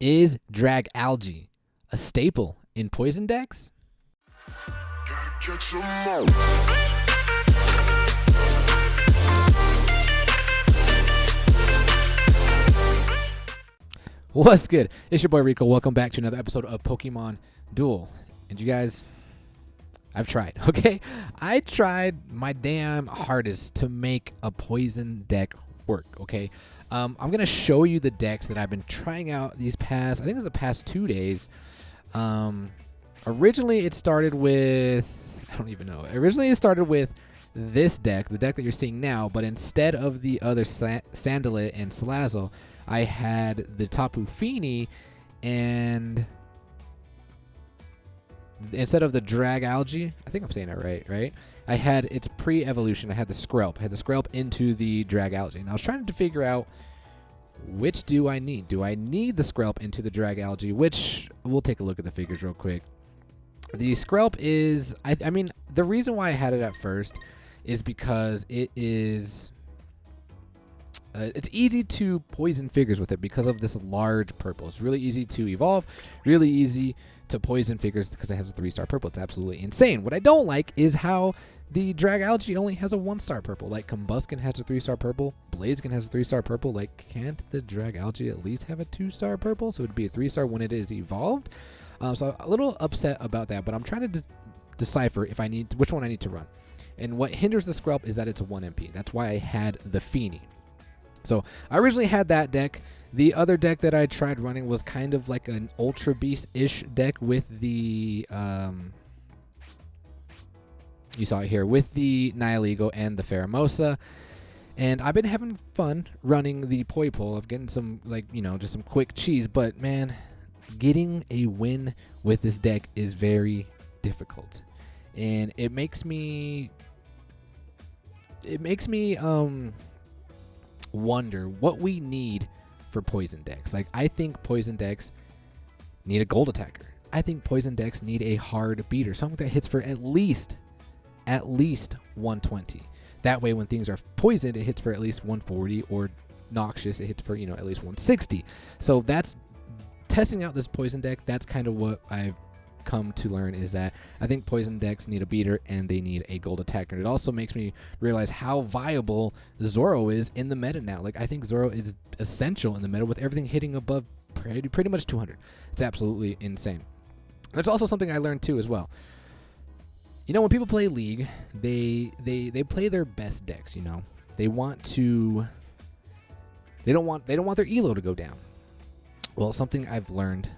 Is Dragalge a staple in poison decks? What's good? It's your boy Rico. Welcome back to another episode of Pokemon Duel. And you guys, I've tried, okay? I tried my damn hardest to make a poison deck work, okay? I'm going to show you the decks that I've been trying out these past, I think it's the past 2 days. Originally it started with, I don't even know. Originally it started with this deck, the deck that you're seeing now, but instead of the other Salandit and Salazzle, I had the Tapu Fini, and instead of the Dragalge, I think I'm saying that right? I had its pre-evolution. I had the Skrelp. I had the Skrelp into the Dragalge. And I was trying to figure out which do I need. Do I need the Skrelp into the Dragalge? Which, we'll take a look at the figures real quick. The Skrelp is, I mean, the reason why I had it at first is because it is, it's easy to poison figures with it because of this large purple. It's really easy to evolve, really easy to poison figures because it has a 3-star purple. It's absolutely insane. What I don't like is how the Dragalge only has a 1-star purple. Like Combusken has a 3-star purple, Blaziken has a 3-star purple. Like, can't the Dragalge at least have a 2-star purple? So it would be a 3-star when it is evolved. So I'm a little upset about that, but I'm trying to decipher if I need which one I need to run. And what hinders the Skrelp is that it's a 1 MP. That's why I had the Fini. So I originally had that deck. The other deck that I tried running was kind of like an Ultra Beast-ish deck with the, you saw it here, with the Nihilego and the Pheromosa. And I've been having fun running the Poipole of getting some, like, you know, just some quick cheese. But, man, getting a win with this deck is very difficult. And it makes me wonder what we need for poison decks. Like, I think poison decks need a gold attacker. I think poison decks need a hard beater, something that hits for at least 120. That way when things are poisoned, it hits for at least 140, or noxious, it hits for, you know, at least 160. So that's testing out this poison deck. That's kind of what I've come to learn, is that I think poison decks need a beater and they need a gold attacker. And it also makes me realize how viable Zoro is in the meta now. Like, I think Zoro is essential in the meta with everything hitting above pretty much 200. It's absolutely insane. There's also something I learned too as well. You know, when people play League, they play their best decks, you know. They don't want their elo to go down. Well, something I've learned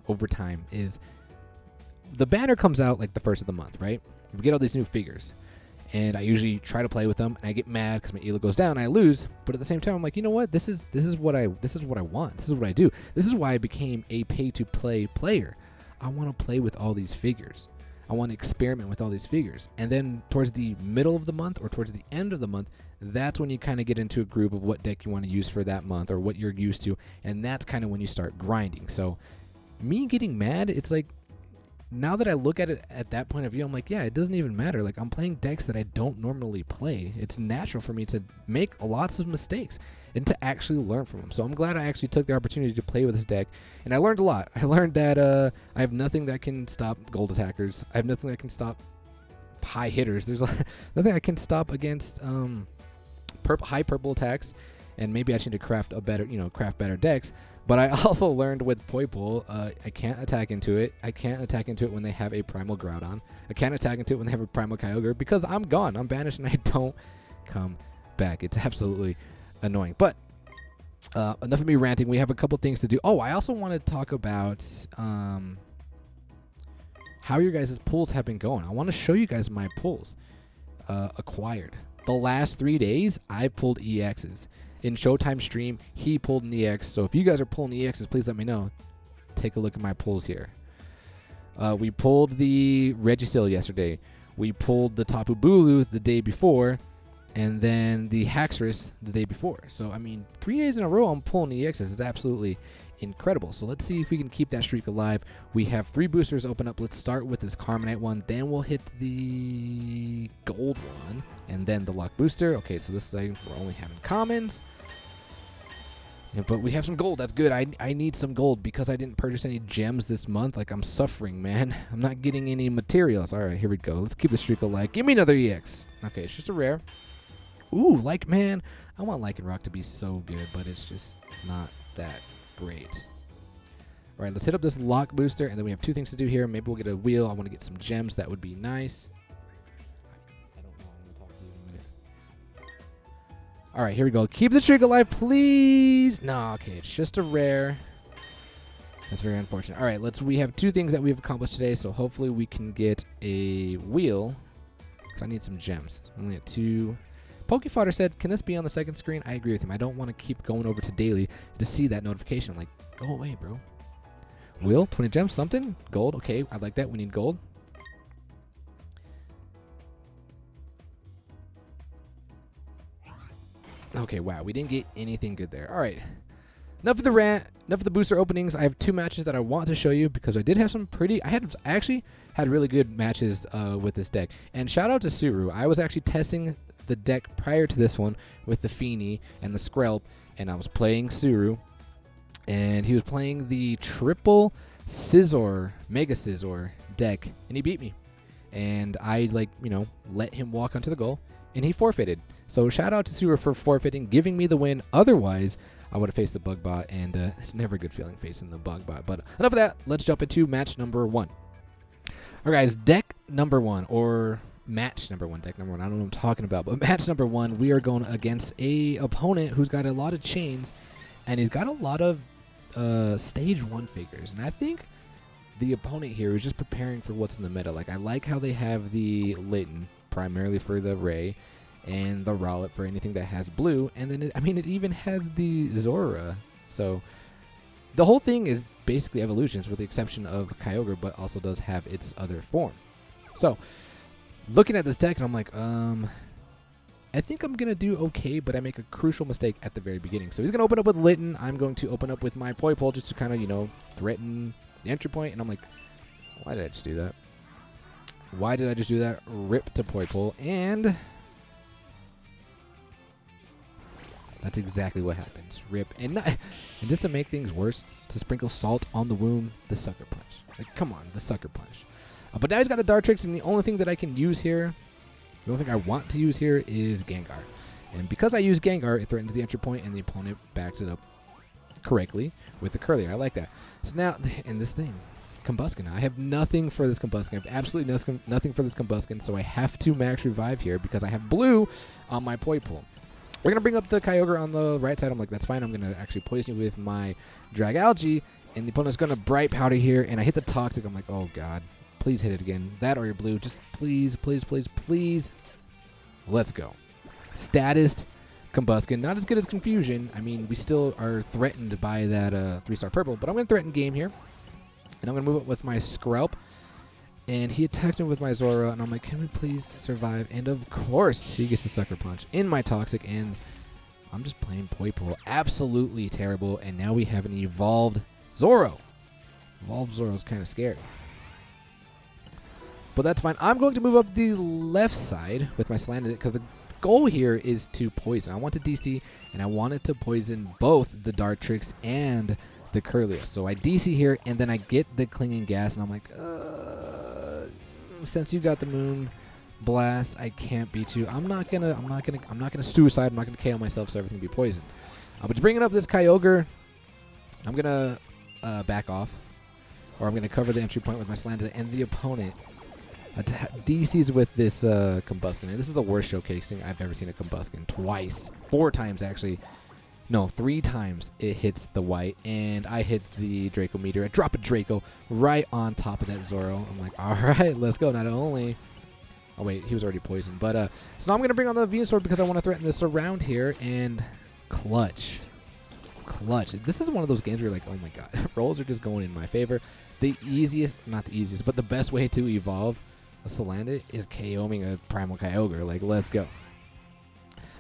over time is the banner comes out like the first of the month, right? We get all these new figures, and I usually try to play with them, and I get mad because my elo goes down and I lose. But at the same time, I'm like, you know what? This is what I want. This is what I do. This is why I became a pay-to-play player. I want to play with all these figures. I want to experiment with all these figures. And then towards the middle of the month or towards the end of the month, that's when you kind of get into a groove of what deck you want to use for that month or what you're used to. And that's kind of when you start grinding. So me getting mad, it's like, now that I look at it at that point of view, I'm like, yeah, it doesn't even matter. Like, I'm playing decks that I don't normally play. It's natural for me to make lots of mistakes and to actually learn from them. So I'm glad I actually took the opportunity to play with this deck, and I learned a lot. I learned that I have nothing that can stop gold attackers. I have nothing that can stop high hitters. There's nothing I can stop against high purple attacks, and maybe I should need to craft better decks. But I also learned with Poipole, I can't attack into it. I can't attack into it when they have a Primal Groudon. I can't attack into it when they have a Primal Kyogre because I'm gone. I'm banished and I don't come back. It's absolutely annoying. But enough of me ranting. We have a couple things to do. Oh, I also want to talk about how your guys' pulls have been going. I want to show you guys my pulls acquired. The last 3 days, I pulled EXs. In Showtime stream, he pulled an EX. So if you guys are pulling EXs, please let me know. Take a look at my pulls here. We pulled the Registeel yesterday. We pulled the Tapu Bulu the day before. And then the Haxorus the day before. So, I mean, 3 days in a row I'm pulling EXs. It's absolutely incredible. So let's see if we can keep that streak alive. We have 3 boosters open up. Let's start with this Carmonite one. Then we'll hit the gold one. And then the luck booster. Okay, so this is like we're only having commons. Yeah, but we have some gold. That's good. I need some gold because I didn't purchase any gems this month. Like, I'm suffering, man. I'm not getting any materials. All right, here we go. Let's keep the streak alive. Give me another EX. Okay, it's just a rare. Ooh, like, man. I want Lycan Rock to be so good, but it's just not that great. All right, let's hit up this lock booster, and then we have two things to do here. Maybe we'll get a wheel. I want to get some gems. That would be nice. I don't know. I'm going to talk to you in a minute. All right, here we go. Keep the streak alive, please. No, okay, it's just a rare. That's very unfortunate. All right, we have two things that we've accomplished today, so hopefully we can get a wheel, because I need some gems. Only at 2. Pokefodder said, can this be on the second screen? I agree with him. I don't want to keep going over to daily to see that notification. Like, go away, bro. Wheel, 20 gems, something? Gold, okay, I like that. We need gold. Okay, wow, we didn't get anything good there. All right, enough of the rant, enough of the booster openings. I have 2 matches that I want to show you because I did have some pretty, I actually had really good matches with this deck. And shout out to Suru. I was actually testing the deck prior to this one with the Feeny and the Skrelp, and I was playing Suru, and he was playing the triple Scizor, Mega Scizor deck, and he beat me. And I, like, you know, let him walk onto the goal, and he forfeited. So shout out to Suru for forfeiting, giving me the win. Otherwise, I would have faced the Bugbot, and it's never a good feeling facing the Bugbot. But enough of that. Let's jump into match number 1. All right, guys, deck number 1, or match number 1, deck number 1. I don't know what I'm talking about, but match number 1, we are going against a opponent who's got a lot of chains, and he's got a lot of stage 1 figures. And I think the opponent here is just preparing for what's in the meta. Like, I like how they have the Litten primarily for the Ray, and the Rowlet for anything that has blue, and then it even has the Zora. So the whole thing is basically evolutions with the exception of Kyogre, but also does have its other form. So looking at this deck, and I'm like, I think I'm gonna do okay, but I make a crucial mistake at the very beginning. So he's gonna open up with Litten. I'm going to open up with my Poipole just to kind of, you know, threaten the entry point. And I'm like, why did I just do that? Why did I just do that? Rip to Poipole, and that's exactly what happens. Rip. And just to make things worse, to sprinkle salt on the wound, the Sucker Punch. Like, come on, the Sucker Punch. But now he's got the Dartrix, and the only thing that I can use here, the only thing I want to use here is Gengar. And because I use Gengar, it threatens the entry point, and the opponent backs it up correctly with the Curly. I like that. So now, in this thing, Combuskin. I have nothing for this Combuskin. I have absolutely nothing for this Combuskin, so I have to max revive here because I have blue on my Poipole. We're going to bring up the Kyogre on the right side. I'm like, that's fine. I'm going to actually poison you with my Dragalge, and the opponent's going to Bright Powder here, and I hit the Toxic. I'm like, oh, God. Please hit it again. That or your blue. Just please, please, please, please. Let's go. Status Combuskin. Not as good as Confusion. I mean, we still are threatened by that 3-star purple, but I'm going to threaten game here. And I'm going to move up with my Skrelp. And he attacks me with my Zora, and I'm like, can we please survive? And of course, he gets a Sucker Punch in my Toxic, and I'm just playing Poipole. Absolutely terrible, and now we have an evolved Zoro. Evolved Zoro is kind of scary. But that's fine. I'm going to move up the left side with my Salandit, because the goal here is to poison. I want to DC, and I want it to poison both the Dartrix and the Curlia. So I DC here, and then I get the Clinging Gas, and I'm like, since you got the Moon Blast, I can't beat you. I'm not gonna suicide. I'm not gonna KO myself so everything be poisoned. But bringing up this Kyogre, I'm gonna back off, or I'm gonna cover the entry point with my Salandit, and the opponent DCs with this Combuskin. And this is the worst showcasing I've ever seen a Combuskin. Twice, 4 times actually. No, 3 times it hits the white, and I hit the Draco Meteor. I drop a Draco right on top of that Zoro. I'm like, all right, let's go. Not only... Oh, wait, he was already poisoned. But, so now I'm going to bring on the Venusaur because I want to threaten this around here, and clutch. Clutch. This is one of those games where you're like, oh, my God. Rolls are just going in my favor. The easiest, not the easiest, but the best way to evolve a Salandit is KOing a Primal Kyogre. Like, let's go.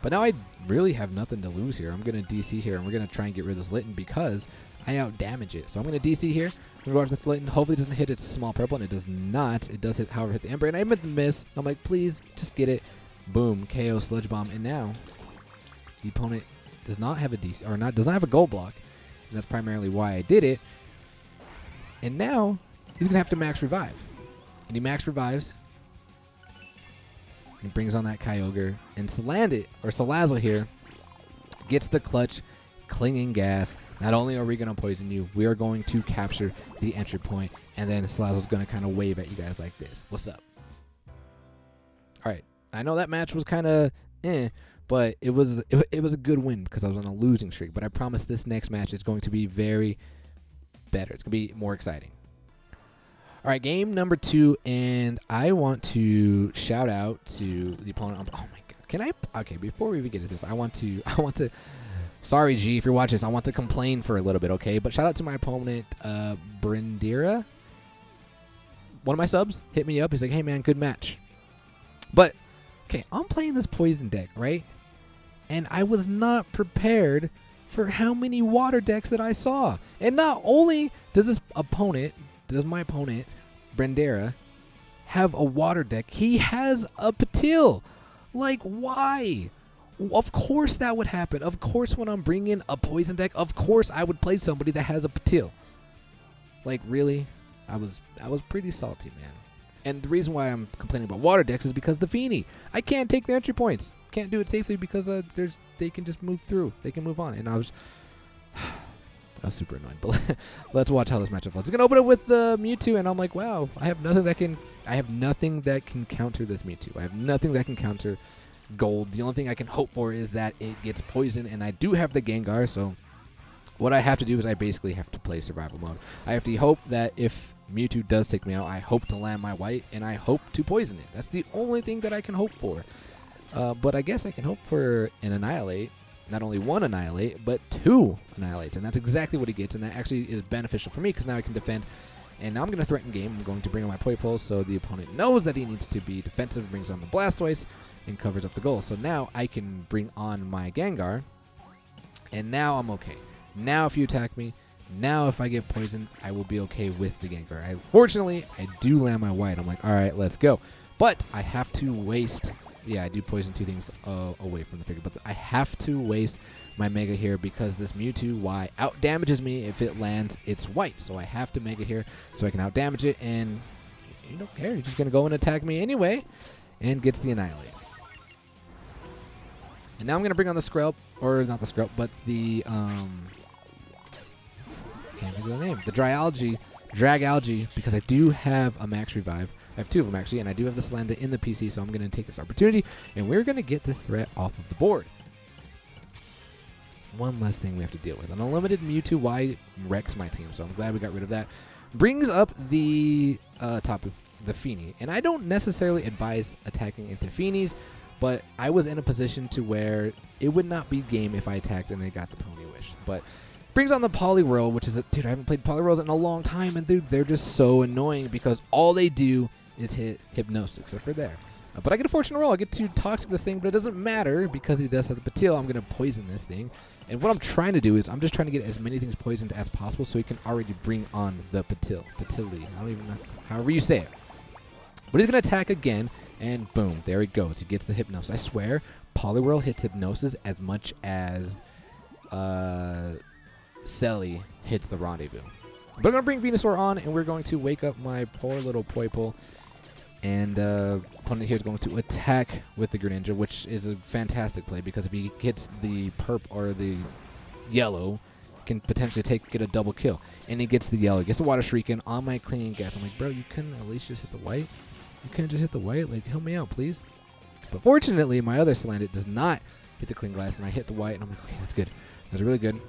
But now I really have nothing to lose here. I'm going to DC here, and we're going to try and get rid of this Litten because I out-damage it. So I'm going to DC here. I'm going to go after this Litten. Hopefully it doesn't hit its small purple, and it does not. It does, however, hit the Ember, and I meant to miss. I'm like, please, just get it. Boom, KO, Sludge Bomb, and now the opponent does not have a DC, or does not have a gold block. And that's primarily why I did it. And now he's gonna have to max revive. And he max revives. He brings on that Kyogre. And Salandit, or Salazzle here, gets the clutch clinging gas. Not only are we going to poison you, we are going to capture the entry point, and then Salazzle's going to kind of wave at you guys like this. What's up? All right. I know that match was kind of but it was a good win because I was on a losing streak. But I promise this next match is going to be very better. It's going to be more exciting. All right, game number 2, and I want to shout out to the opponent. Oh my god, can I? Okay, before we even get to this, I want to. Sorry, G, if you're watching this, I want to complain for a little bit, okay? But shout out to my opponent, Brindira. One of my subs hit me up. He's like, "Hey man, good match." But okay, I'm playing this poison deck, right? And I was not prepared for how many water decks that I saw. And not only does my opponent, Brindira, have a water deck, he has a Patil. Like, why? Of course that would happen. Of course when I'm bringing a poison deck, of course I would play somebody that has a Patil. Like, really? I was pretty salty, man. And the reason why I'm complaining about water decks is because the Feeny. I can't take the entry points. Can't do it safely because they can just move through. They can move on. And I was super annoyed. But let's watch how this match unfolds. It's gonna open it with the Mewtwo, and I'm like, wow, I have nothing that can counter this Mewtwo. I have nothing that can counter Gold. The only thing I can hope for is that it gets poisoned, and I do have the Gengar, so what I have to do is I basically have to play survival mode. I have to hope that if Mewtwo does take me out, I hope to land my white, and I hope to poison it. That's the only thing that I can hope for. But I guess I can hope for an Annihilate. Not only 1 Annihilate, but 2 Annihilates, and that's exactly what he gets, and that actually is beneficial for me because now I can defend. And now I'm going to threaten game. I'm going to bring on my Poipole so the opponent knows that he needs to be defensive, brings on the Blastoise, and covers up the goal. So now I can bring on my Gengar, and now I'm okay. Now if you attack me, now if I get poisoned, I will be okay with the Gengar. Fortunately, I do land my white. I'm like, all right, let's go. But I have to waste... Yeah, I do poison 2 things away from the figure, but I have to waste my Mega here because this Mewtwo Y out damages me if it lands its white. So I have to Mega here so I can out damage it, and you don't care. He's just going to go and attack me anyway and gets the Annihilate. And now I'm going to bring on the Skrelp, or not the Skrelp, but the, can't think of the name, the Dragalge, because I do have a max revive. I have 2 of them, actually, and I do have the Salandit in the PC, so I'm going to take this opportunity, and we're going to get this threat off of the board. One less thing we have to deal with. An unlimited Mewtwo Y wrecks my team, so I'm glad we got rid of that. Brings up the top of the Feeny, and I don't necessarily advise attacking into Feenies, but I was in a position to where it would not be game if I attacked and they got the Pony Wish. But brings on the Poliwhirl, which is dude, I haven't played Poliwhirls in a long time, and dude, they're just so annoying because all they do is hit Hypnosis, except for there. But I get a Fortune Roll. I get to Toxic this thing, but it doesn't matter because he does have the Patil. I'm going to poison this thing. And what I'm trying to do is I'm just trying to get as many things poisoned as possible so he can already bring on the Patili. I don't even know. However you say it. But he's going to attack again, and boom, there he goes. He gets the Hypnosis. I swear, Poliwhirl hits Hypnosis as much as Selly hits the Rendezvous. But I'm going to bring Venusaur on, and we're going to wake up my poor little Poipole. And opponent here is going to attack with the Greninja, which is a fantastic play because if he hits the perp or the yellow, can potentially get a double kill. And he gets the yellow, gets the Water Shrieking on my Clinging Gas. I'm like, bro, you couldn't at least just hit the white? You couldn't just hit the white? Like, help me out, please. But fortunately, my other Salandit does not hit the Clinging Glass, and I hit the white, and I'm like, okay, that's good. That's really good.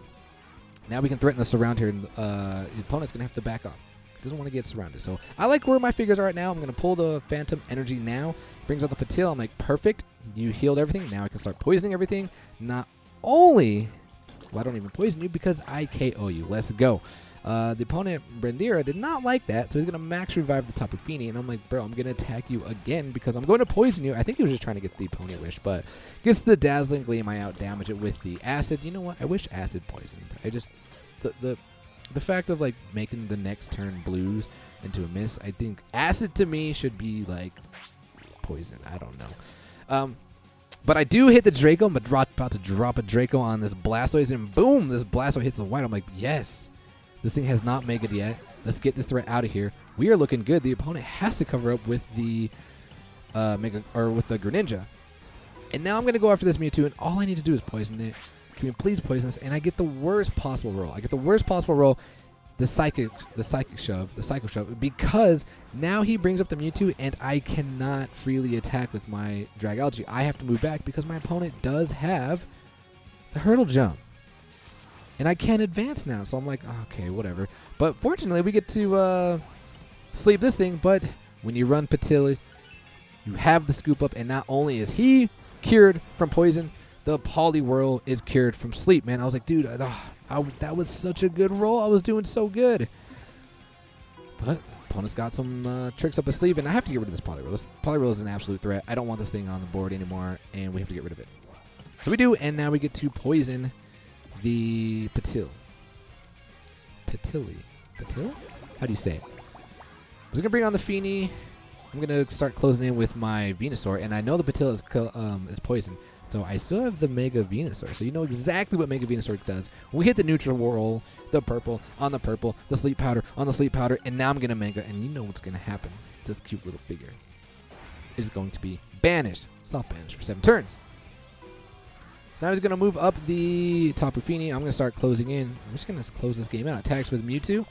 Now we can threaten the surround here, and the opponent's going to have to back off. Doesn't want to get surrounded. So I like where my figures are right now. I'm going to pull the Phantom Energy now. Brings out the Patil. I'm like, perfect. You healed everything. Now I can start poisoning everything. Not only... Well, I don't even poison you because I KO you. Let's go. The opponent, Brindira, did not like that, so he's going to max revive the Tapu Fini. And I'm like, bro, I'm going to attack you again because I'm going to poison you. I think he was just trying to get the Pony Wish, but gets the Dazzling Gleam. I out damage it with the Acid. You know what? I wish Acid poisoned. I just... The fact of like making the next turn blues into a miss, I think Acid to me should be like poison. I don't know. But I do hit the Draco. I'm about to drop a Draco on this Blastoise, and boom, this Blastoise hits the white. I'm like, yes, this thing has not made it yet. Let's get this threat out of here. We are looking good. The opponent has to cover up with the with the Greninja. And now I'm going to go after this Mewtwo, and all I need to do is poison it. Can we please poison this? And I get the worst possible roll. The psychic shove, because now he brings up the Mewtwo, and I cannot freely attack with my Dragalge. I have to move back because my opponent does have the hurdle jump, and I can't advance now. So I'm like, okay, whatever. But fortunately, we get to sleep this thing. But when you run Patilli, you have the scoop up, and not only is he cured from poison, the Poliwhirl is cured from sleep. Man, I was like, dude, that was such a good roll. I was doing so good. But opponent's got some tricks up his sleeve, and I have to get rid of this Poliwhirl. This Poliwhirl is an absolute threat. I don't want this thing on the board anymore, and we have to get rid of it. So we do, and now we get to poison the Patilli. How do you say it? I was going to bring on the Feeny. I'm going to start closing in with my Venusaur, and I know the Patilli is poison. So I still have the Mega Venusaur. So you know exactly what Mega Venusaur does. We hit the neutral roll, the purple on the purple, the sleep powder on the sleep powder, and now I'm going to Mega, and you know what's going to happen. This cute little figure is going to be banished, soft banished for 7 turns. So now he's going to move up the Tapu Fini. I'm going to start closing in. I'm just going to close this game out. Attacks with Mewtwo.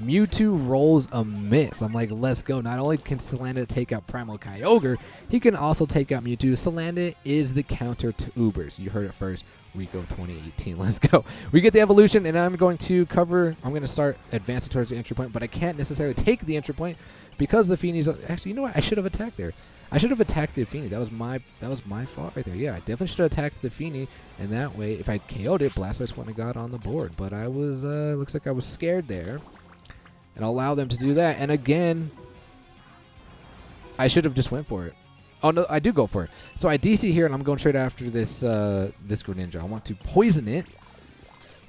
Mewtwo rolls a miss. I'm like, let's go. Not only can Salandit take out Primal Kyogre, he can also take out Mewtwo. Salandit is the counter to Ubers. You heard it first. Rico 2018. Let's go. We get the evolution, and I'm going to cover. I'm going to start advancing towards the entry point, but I can't necessarily take the entry point because the Fini's. Actually, you know what? I should have attacked there. I should have attacked the Fini. That was my fault right there. Yeah, I definitely should have attacked the Fini, and that way, if I KO'd it, Blastoise wouldn't have got on the board. But I was, looks like I was scared there. And allow them to do that. And again, I should have just went for it. Oh, no, I do go for it. So I DC here, and I'm going straight after this this Greninja. I want to poison it,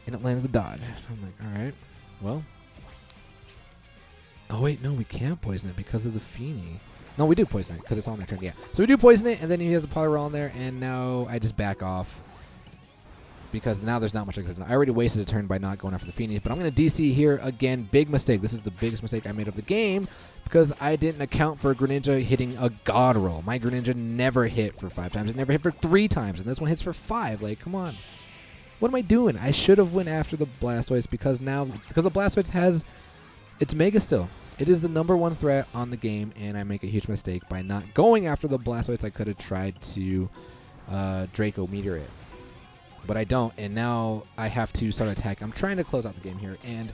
and it lands the dodge. I'm like, all right, well. Oh, wait, no, we can't poison it because of the Fini. No, we do poison it because it's on their turn, yeah. So we do poison it, and then he has a Poliwhirl on there, and now I just back off. Because now there's not much I could have done. I already wasted a turn by not going after the Phoenix, but I'm going to DC here again. Big mistake. This is the biggest mistake I made of the game because I didn't account for Greninja hitting a God roll. My Greninja never hit for 5 times. It never hit for 3 times, and this one hits for 5. Like, come on. What am I doing? I should have went after the Blastoise because the Blastoise has its Mega still. It is the #1 threat on the game, and I make a huge mistake by not going after the Blastoise. I could have tried to Draco Meteor it. But I don't, and now I have to start attacking. I'm trying to close out the game here, and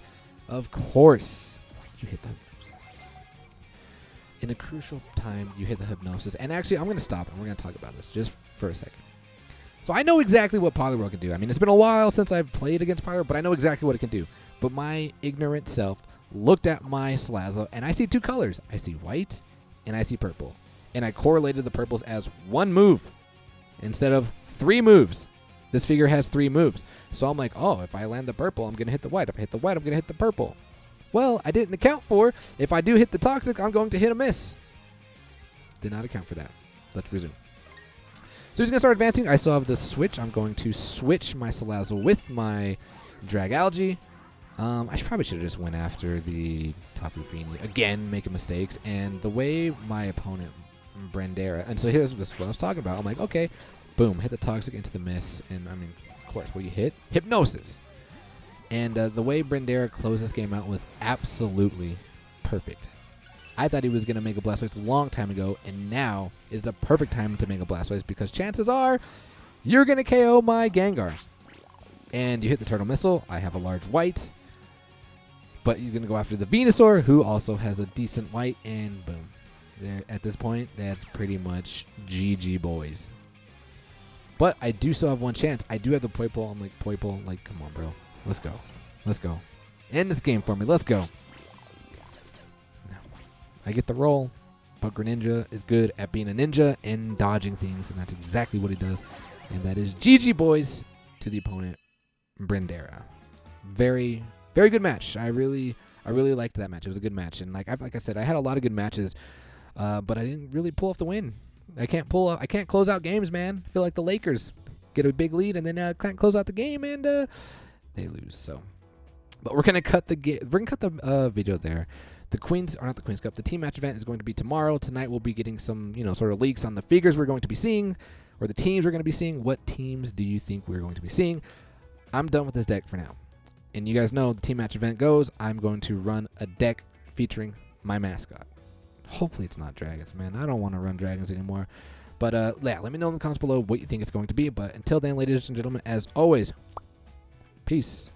of course, you hit the hypnosis. In a crucial time, you hit the hypnosis. And actually, I'm going to stop, and we're going to talk about this just for a second. So I know exactly what Poliwhirl can do. I mean, it's been a while since I've played against Poliwhirl, but I know exactly what it can do. But my ignorant self looked at my Salazzle, and I see 2 colors. I see white, and I see purple. And I correlated the purples as 1 move instead of 3 moves. This figure has 3 moves. So I'm like, oh, if I land the purple, I'm going to hit the white. If I hit the white, I'm going to hit the purple. Well, I didn't account for if I do hit the toxic, I'm going to hit a miss. Did not account for that. Let's resume. So he's going to start advancing. I still have the switch. I'm going to switch my Salazzle with my Dragalge. I probably should have just went after the Tapu Fini. Again, making mistakes. And the way my opponent, Brandera, and so here's what I was talking about. I'm like, okay. Boom, hit the toxic into the miss, and I mean, of course, what you hit? Hypnosis. And the way Brandera closed this game out was absolutely perfect. I thought he was going to make a Blastoise a long time ago, and now is the perfect time to make a Blastoise because chances are you're going to KO my Gengar. And you hit the Turtle Missile. I have a large white, but you're going to go after the Venusaur, who also has a decent white, and boom. There, at this point, that's pretty much GG, boys. But I do still have 1 chance. I do have the Poipole. I'm like, Poipole, like, come on, bro. Let's go. Let's go. End this game for me. Let's go. No. I get the roll, but Greninja is good at being a ninja and dodging things, and that's exactly what he does. And that is GG, boys, to the opponent, Brandera. Very, very good match. I really liked that match. It was a good match. And like I said, I had a lot of good matches, but I didn't really pull off the win. I can't close out games, man. I feel like the Lakers get a big lead and then can't close out the game and they lose. So, but we're gonna cut the video there. The team match event is going to be tomorrow. Tonight we'll be getting some, sort of leaks on the figures we're going to be seeing, or the teams we're going to be seeing. What teams do you think we're going to be seeing? I'm done with this deck for now. And you guys know the team match event goes, I'm going to run a deck featuring my mascot. Hopefully it's not dragons, man. I don't want to run dragons anymore. But yeah, let me know in the comments below what you think it's going to be. But until then, ladies and gentlemen, as always, peace.